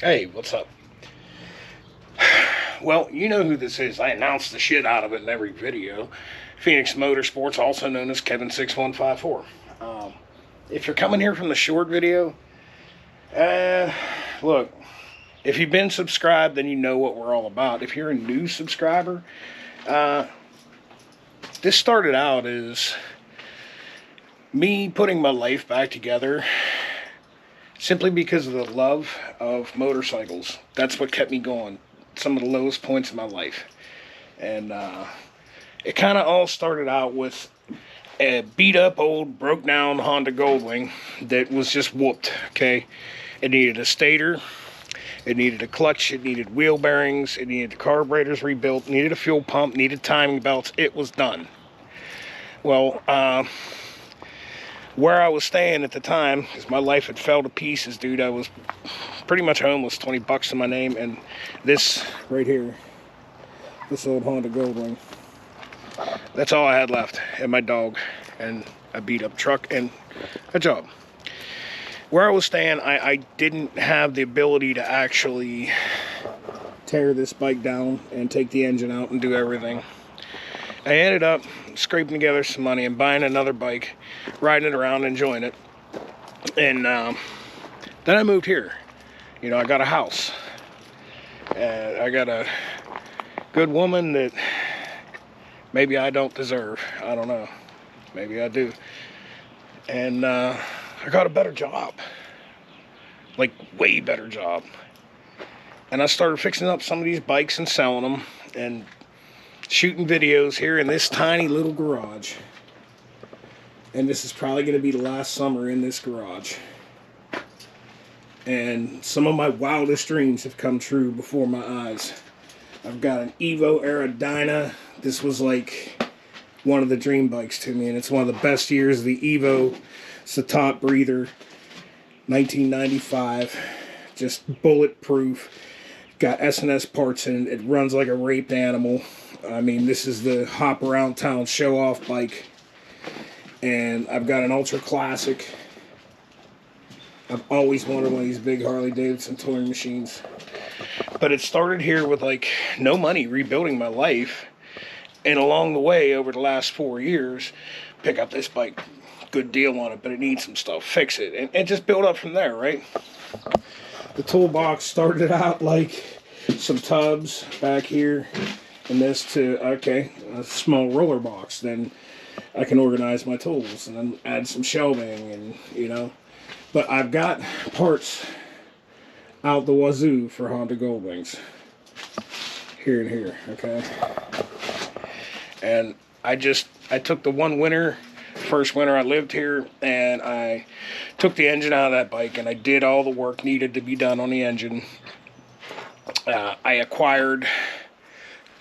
Hey, what's up? Well, you know who this is. I announce the shit out of it in every video. Phoenix Motorsports, also known as Kevin6154. If you're coming here from the short video, look, if you've been subscribed, then you know what we're all about. If you're a new subscriber, this started out as me putting my life back together simply because of the love of motorcycles. That's what kept me going. Some of the lowest points in my life. And it kind of all started out with a beat up old broke down Honda Goldwing that was just whooped. Okay, it needed a stator, it needed a clutch, it needed wheel bearings, it needed the carburetors rebuilt, needed a fuel pump, needed timing belts. It was done. Well, where I was staying at the time, because my life had fell to pieces, dude. I was pretty much homeless, 20 bucks to my name, and this right here, this old Honda Goldwing, that's all I had left, and my dog, and a beat up truck, and a job. Where I was staying, I didn't have the ability to actually tear this bike down and take the engine out and do everything. I ended up scraping together some money and buying another bike, riding it around, enjoying it. And then I moved here. You know, I got a house. And I got a good woman that maybe I don't deserve. I don't know. Maybe I do. And I got a better job. Like, way better job. And I started fixing up some of these bikes and selling them. And shooting videos here in this tiny little garage. And this is probably going to be the last summer in this garage. And some of my wildest dreams have come true before my eyes. I've got an Evo era Dyna. This was like one of the dream bikes to me, and it's one of the best years of the Evo. It's the top breather, 1995, just bulletproof. Got S&S parts in it. It runs like a raped animal. I mean, this is the hop around town show off bike. And I've got an ultra classic. I've always wanted one of these big Harley Davidson touring machines. But it started here with like no money, rebuilding my life. And along the way, over the last 4 years, pick up this bike. Good deal on it, but it needs some stuff. Fix it. And just build up from there, right? The toolbox started out like some tubs back here, and this to, okay, a small roller box. Then I can organize my tools and then add some shelving, and you know. But I've got parts out the wazoo for Honda Goldwings. Here and here, okay? And I took the one winter, first winter I lived here, and I took the engine out of that bike, and I did all the work needed to be done on the engine.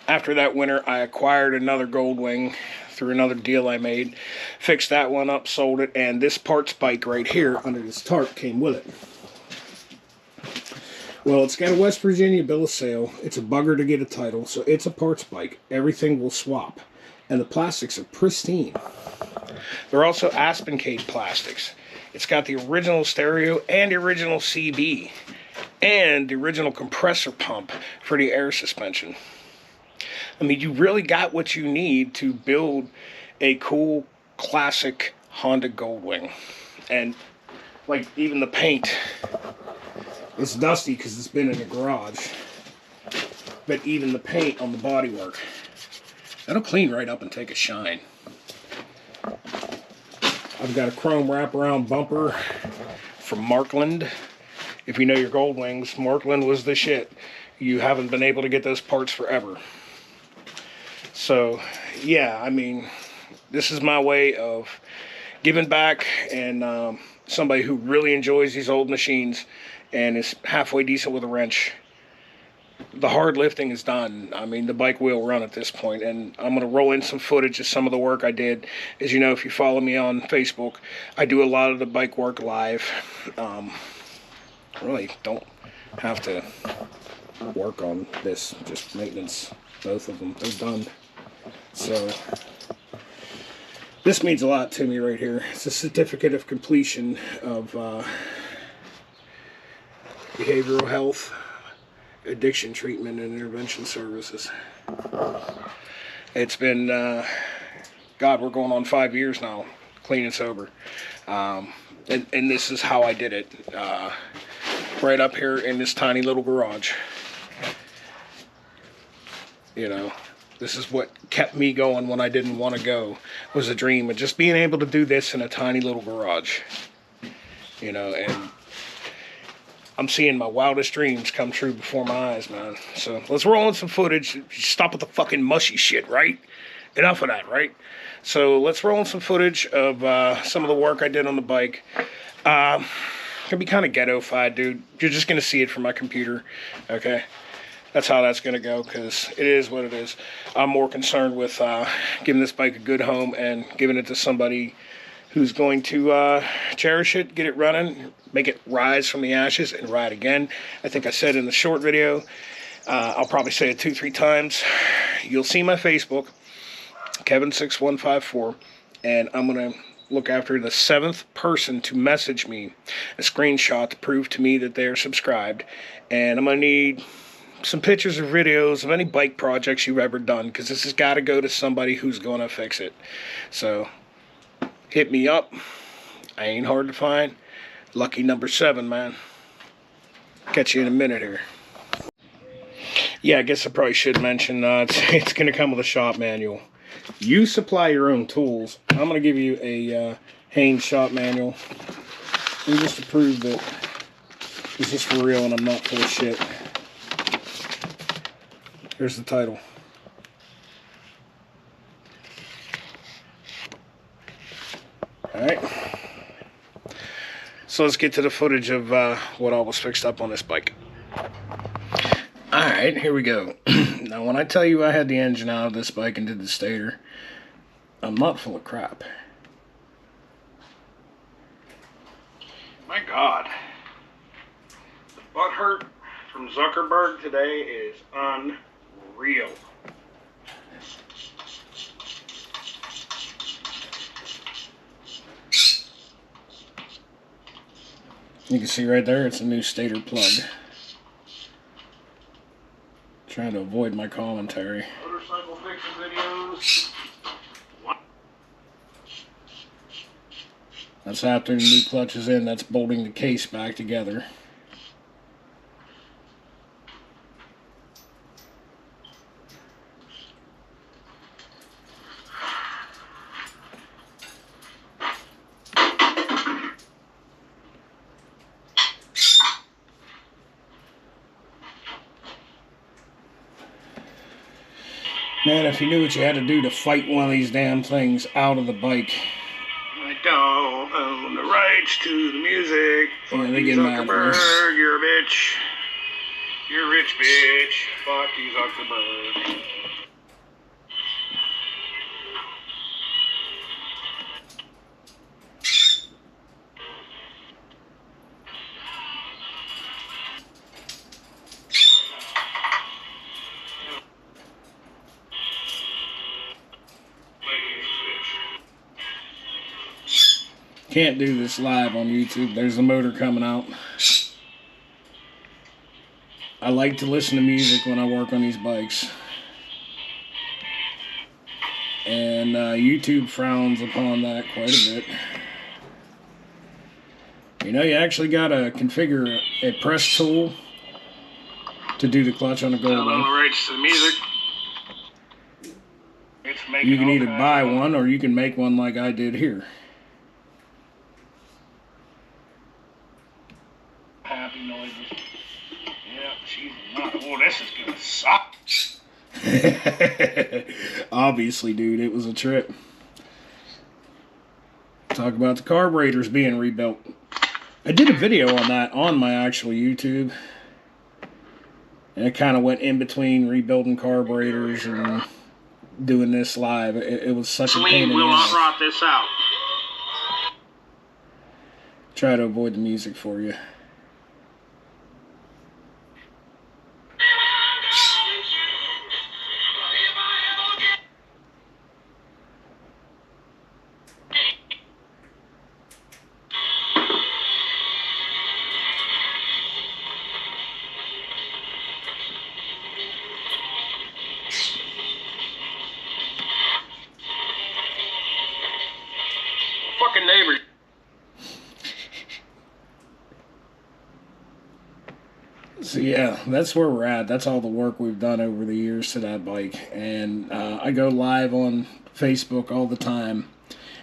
After that winter, I acquired another Goldwing through another deal I made, fixed that one up, sold it, and this parts bike right here under this tarp came with it. Well, it's got a West Virginia bill of sale. It's a bugger to get a title, so it's a parts bike. Everything will swap, and the plastics are pristine. They're also Aspencade plastics. It's got the original stereo and the original CB and the original compressor pump for the air suspension. I mean, you really got what you need to build a cool, classic Honda Goldwing. And, like, even the paint, it's dusty because it's been in the garage. But even the paint on the bodywork, that'll clean right up and take a shine. I've got a chrome wraparound bumper from Markland. If you know your Goldwings, Markland was the shit. You haven't been able to get those parts forever. So, yeah, I mean, this is my way of giving back, and somebody who really enjoys these old machines and is halfway decent with a wrench. The hard lifting is done. I mean, the bike will run at this point, and I'm going to roll in some footage of some of the work I did. As you know, if you follow me on Facebook, I do a lot of the bike work live. Really don't have to work on this, just maintenance. Both of them, they're done. So this means a lot to me right here. It's a certificate of completion of behavioral health, addiction treatment, and intervention services. It's been, God, we're going on 5 years now, clean and sober. And this is how I did it. Right up here in this tiny little garage. You know, this is what kept me going when I didn't want to go, was a dream of just being able to do this in a tiny little garage. You know, and I'm seeing my wildest dreams come true before my eyes, man. So let's roll in some footage. Stop with the fucking mushy shit, right? Enough of that, right? So let's roll in some footage of some of the work I did on the bike. Gonna be kind of ghetto-fied, dude. You're just gonna see it from my computer, okay? That's how that's gonna go, because it is what it is. I'm more concerned with giving this bike a good home and giving it to somebody who's going to cherish it, get it running, make it rise from the ashes and ride again. I think I said in the short video, I'll probably say it 2-3 times. You'll see my Facebook, Kevin6154, and I'm gonna look after the 7th person to message me a screenshot to prove to me that they're subscribed. And I'm gonna need some pictures or videos of any bike projects you've ever done, because this has got to go to somebody who's gonna fix it. So hit me up. I ain't hard to find. Lucky number 7, man. Catch you in a minute here. Yeah, I guess I probably should mention it's gonna come with a shop manual. You supply your own tools. I'm going to give you a Haynes shop manual. And just to prove that this is for real and I'm not full of shit. Here's the title. Alright. So let's get to the footage of what all was fixed up on this bike. Alright, here we go. Now, when I tell you I had the engine out of this bike and did the stator, I'm not full of crap. My God. The butt hurt from Zuckerberg today is unreal. You can see right there, it's a new stator plug. Trying to avoid my commentary. Motorcycle fixing videos. That's after the new clutch is in. That's bolting the case back together. Man, if you knew what you had to do to fight one of these damn things out of the bike. I don't own the rights to the music. Fuck you, Zuckerberg, you're a bitch. You're a rich bitch. Fuck you, Zuckerberg. Can't do this live on YouTube. There's the motor coming out. I like to listen to music when I work on these bikes. And YouTube frowns upon that quite a bit. You know, you actually got to configure a press tool to do the clutch on a Goldwing. Rights to the music. You can either buy one or you can make one like I did here. Happy noises. Yeah, she's not. Oh, this is gonna suck. Obviously, dude, it was a trip. Talk about the carburetors being rebuilt. I did a video on that on my actual YouTube. And it kind of went in between rebuilding carburetors and doing this live. It was such a pain in the ass. Will not rot this out. Try to avoid the music for you. So yeah, that's where we're at. That's all the work we've done over the years to that bike. And I go live on Facebook all the time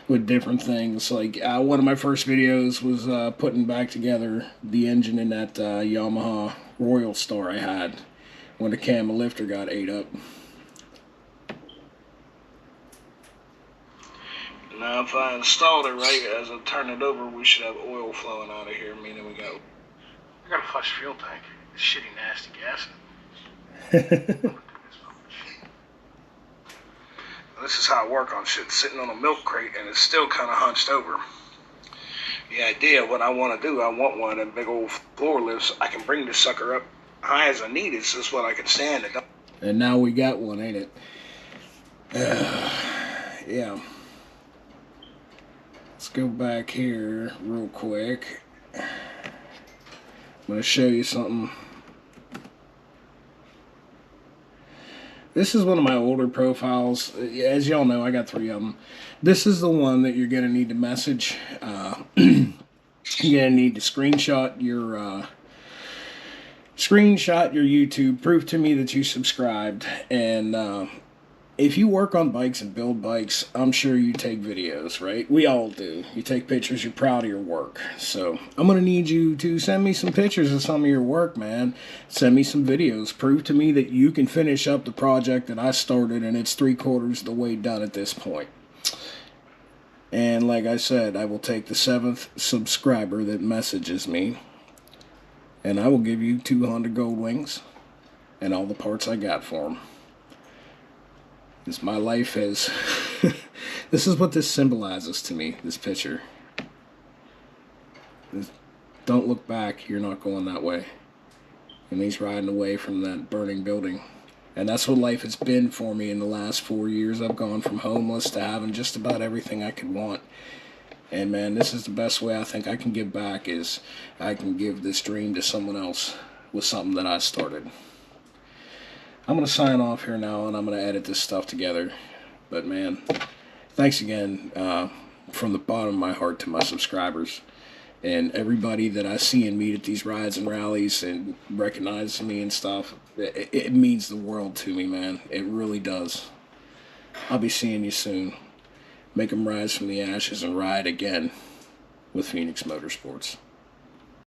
with different things. Like one of my first videos was putting back together the engine in that Yamaha Royal Star I had when the cam lifter got ate up. Now if I installed it right, as I turn it over, we should have oil flowing out of here, meaning we got... I got a flush fuel tank. It's shitty nasty gas in it. This is how I work on shit, sitting on a milk crate and it's still kind of hunched over. The idea, what I want to do, I want one of them big old floor lifts. I can bring this sucker up high as I need it, so that's what I can stand it. And now we got one, ain't it? Yeah. Let's go back here real quick. I'm going to show you something. This is one of my older profiles. As y'all know, I got 3 of them. This is the one that you're going to need to message. You're going to need to screenshot your YouTube, proof to me that you subscribed, and if you work on bikes and build bikes, I'm sure you take videos, right? We all do. You take pictures, you're proud of your work. So I'm going to need you to send me some pictures of some of your work, man. Send me some videos. Prove to me that you can finish up the project that I started, and it's 3/4 of the way done at this point. And like I said, I will take the 7th subscriber that messages me, and I will give you 2 Honda Goldwings and all the parts I got for them. This my life is. This is what this symbolizes to me, this picture. Don't look back, you're not going that way. And he's riding away from that burning building. And that's what life has been for me in the last 4 years. I've gone from homeless to having just about everything I could want. And man, this is the best way I think I can give back, is I can give this dream to someone else with something that I started. I'm going to sign off here now, and I'm going to edit this stuff together. But man, thanks again from the bottom of my heart to my subscribers and everybody that I see and meet at these rides and rallies and recognize me and stuff. It means the world to me, man. It really does. I'll be seeing you soon. Make them rise from the ashes and ride again with Phoenix Motorsports.